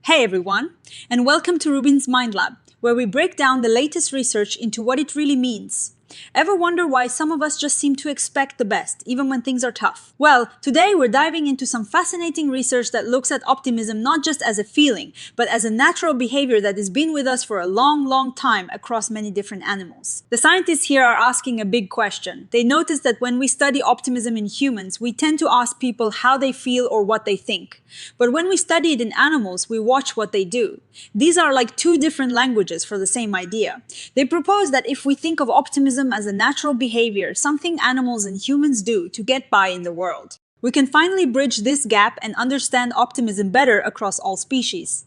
Hey everyone, and welcome to RUBIN'S Mind Lab, where we break down the latest research into what it really means. Ever wonder why some of us just seem to expect the best, even when things are tough? Well, today we're diving into some fascinating research that looks at optimism not just as a feeling, but as a natural behavior that has been with us for a long time across many different animals. The scientists here are asking a big question. They noticed that when we study optimism in humans, we tend to ask people how they feel or what they think. But when we study it in animals, we watch what they do. These are like two different languages for the same idea. They propose that if we think of optimism as a natural behavior, something animals and humans do to get by in the world, we can finally bridge this gap and understand optimism better across all species.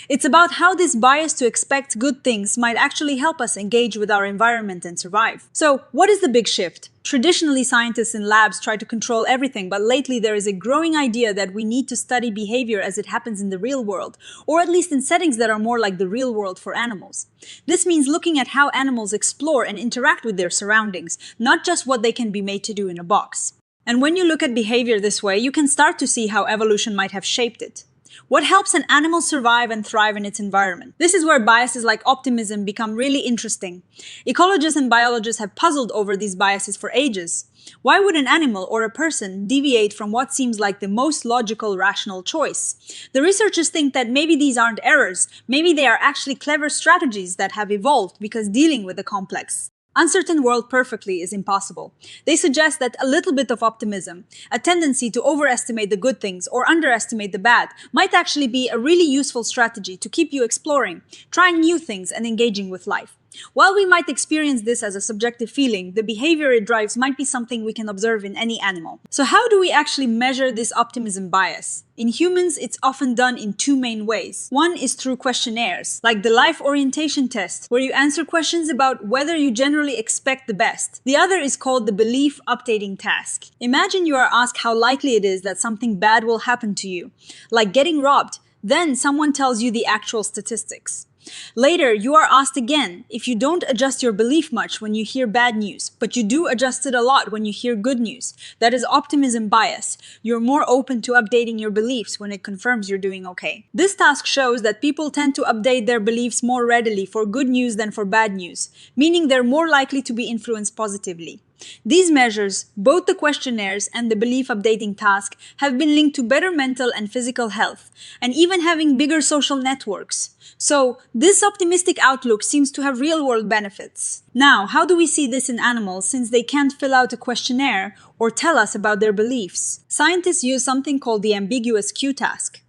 It's about how this bias to expect good things might actually help us engage with our environment and survive. So, what is the big shift? Traditionally, scientists in labs try to control everything, but lately there is a growing idea that we need to study behavior as it happens in the real world, or at least in settings that are more like the real world for animals. This means looking at how animals explore and interact with their surroundings, not just what they can be made to do in a box. And when you look at behavior this way, you can start to see how evolution might have shaped it. What helps an animal survive and thrive in its environment? This is where biases like optimism become really interesting. Ecologists and biologists have puzzled over these biases for ages. Why would an animal or a person deviate from what seems like the most logical, rational choice? The researchers think that maybe these aren't errors, maybe they are actually clever strategies that have evolved because dealing with the complex, uncertain world perfectly is impossible. They suggest that a little bit of optimism, a tendency to overestimate the good things or underestimate the bad, might actually be a really useful strategy to keep you exploring, trying new things and engaging with life. While we might experience this as a subjective feeling, the behavior it drives might be something we can observe in any animal. So how do we actually measure this optimism bias? In humans, it's often done in two main ways. One is through questionnaires, like the life orientation test, where you answer questions about whether you generally expect the best. The other is called the belief updating task. Imagine you are asked how likely it is that something bad will happen to you, like getting robbed. Then someone tells you the actual statistics. Later, you are asked again if you don't adjust your belief much when you hear bad news, but you do adjust it a lot when you hear good news. That is optimism bias. You're more open to updating your beliefs when it confirms you're doing okay. This task shows that people tend to update their beliefs more readily for good news than for bad news, meaning they're more likely to be influenced positively. These measures, both the questionnaires and the belief updating task, have been linked to better mental and physical health, and even having bigger social networks. So, this optimistic outlook seems to have real-world benefits. Now, how do we see this in animals since they can't fill out a questionnaire or tell us about their beliefs? Scientists use something called the ambiguous cue task.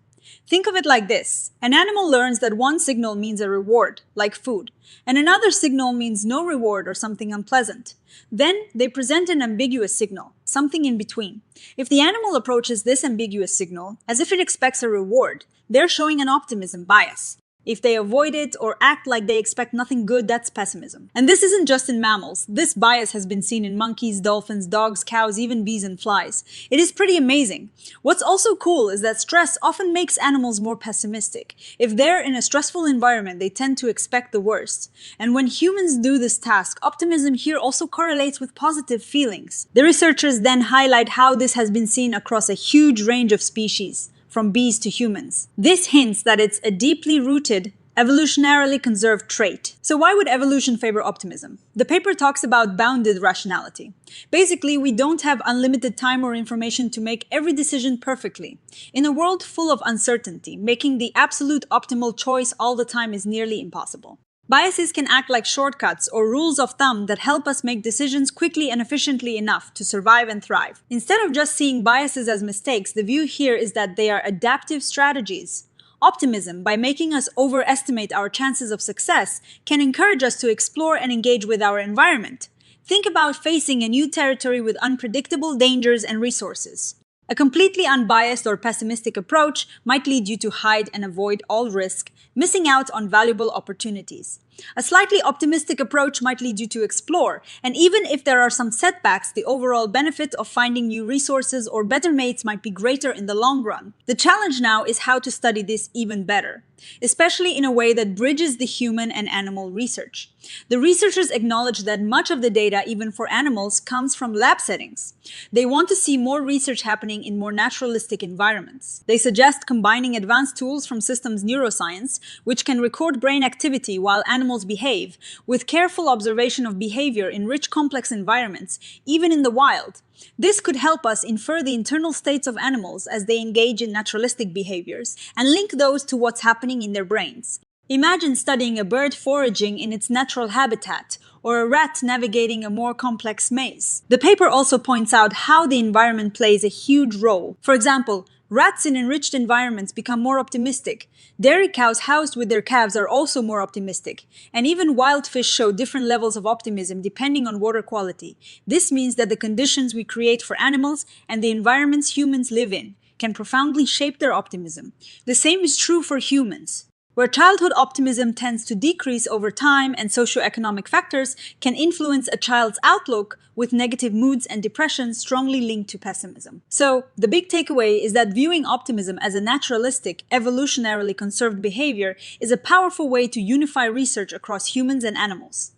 Think of it like this. An animal learns that one signal means a reward, like food, and another signal means no reward or something unpleasant. Then they present an ambiguous signal, something in between. If the animal approaches this ambiguous signal as if it expects a reward, they're showing an optimism bias. If they avoid it or act like they expect nothing good, that's pessimism. And this isn't just in mammals. This bias has been seen in monkeys, dolphins, dogs, cows, even bees and flies. It is pretty amazing. What's also cool is that stress often makes animals more pessimistic. If they're in a stressful environment, they tend to expect the worst. And when humans do this task, optimism here also correlates with positive feelings. The researchers then highlight how this has been seen across a huge range of species, from bees to humans. This hints that it's a deeply rooted, evolutionarily conserved trait. So why would evolution favor optimism? The paper talks about bounded rationality. Basically, we don't have unlimited time or information to make every decision perfectly. In a world full of uncertainty, making the absolute optimal choice all the time is nearly impossible. Biases can act like shortcuts or rules of thumb that help us make decisions quickly and efficiently enough to survive and thrive. Instead of just seeing biases as mistakes, the view here is that they are adaptive strategies. Optimism, by making us overestimate our chances of success, can encourage us to explore and engage with our environment. Think about facing a new territory with unpredictable dangers and resources. A completely unbiased or pessimistic approach might lead you to hide and avoid all risk, missing out on valuable opportunities. A slightly optimistic approach might lead you to explore, and even if there are some setbacks, the overall benefit of finding new resources or better mates might be greater in the long run. The challenge now is how to study this even better, especially in a way that bridges the human and animal research. The researchers acknowledge that much of the data, even for animals, comes from lab settings. They want to see more research happening in more naturalistic environments. They suggest combining advanced tools from systems neuroscience, which can record brain activity while animals behave, with careful observation of behavior in rich, complex environments, even in the wild. This could help us infer the internal states of animals as they engage in naturalistic behaviors and link those to what's happening in their brains. Imagine studying a bird foraging in its natural habitat, or a rat navigating a more complex maze. The paper also points out how the environment plays a huge role. For example, rats in enriched environments become more optimistic. Dairy cows housed with their calves are also more optimistic. And even wild fish show different levels of optimism depending on water quality. This means that the conditions we create for animals and the environments humans live in can profoundly shape their optimism. The same is true for humans. Where childhood optimism tends to decrease over time and socioeconomic factors can influence a child's outlook, with negative moods and depression strongly linked to pessimism. So, the big takeaway is that viewing optimism as a naturalistic, evolutionarily conserved behavior is a powerful way to unify research across humans and animals.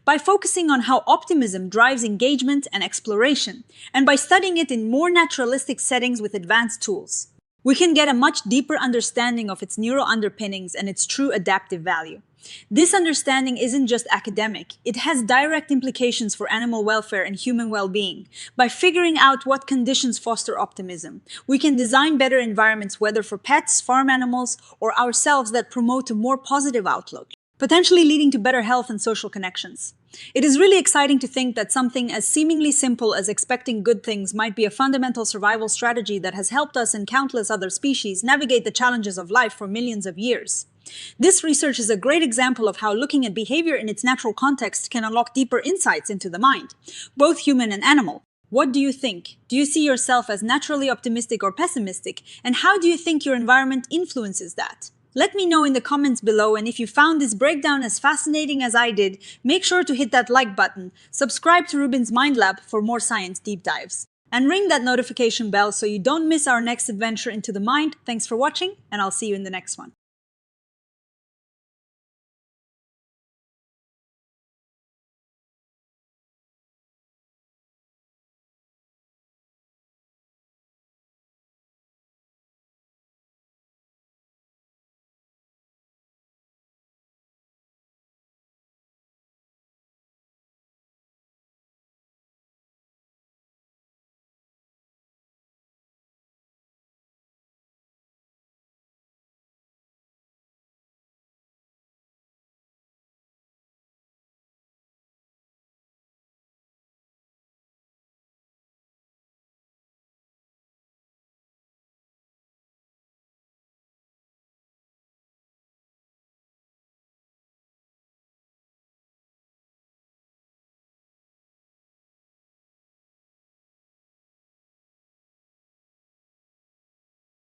By focusing on how optimism drives engagement and exploration, and by studying it in more naturalistic settings with advanced tools, we can get a much deeper understanding of its neural underpinnings and its true adaptive value. This understanding isn't just academic, it has direct implications for animal welfare and human well-being. By figuring out what conditions foster optimism, we can design better environments, whether for pets, farm animals, or ourselves, that promote a more positive outlook, potentially leading to better health and social connections. It is really exciting to think that something as seemingly simple as expecting good things might be a fundamental survival strategy that has helped us and countless other species navigate the challenges of life for millions of years. This research is a great example of how looking at behavior in its natural context can unlock deeper insights into the mind, both human and animal. What do you think? Do you see yourself as naturally optimistic or pessimistic? And how do you think your environment influences that? Let me know in the comments below, and if you found this breakdown as fascinating as I did, make sure to hit that like button, subscribe to RUBIN'S Mind Lab for more science deep dives, and ring that notification bell so you don't miss our next adventure into the mind. Thanks for watching, and I'll see you in the next one.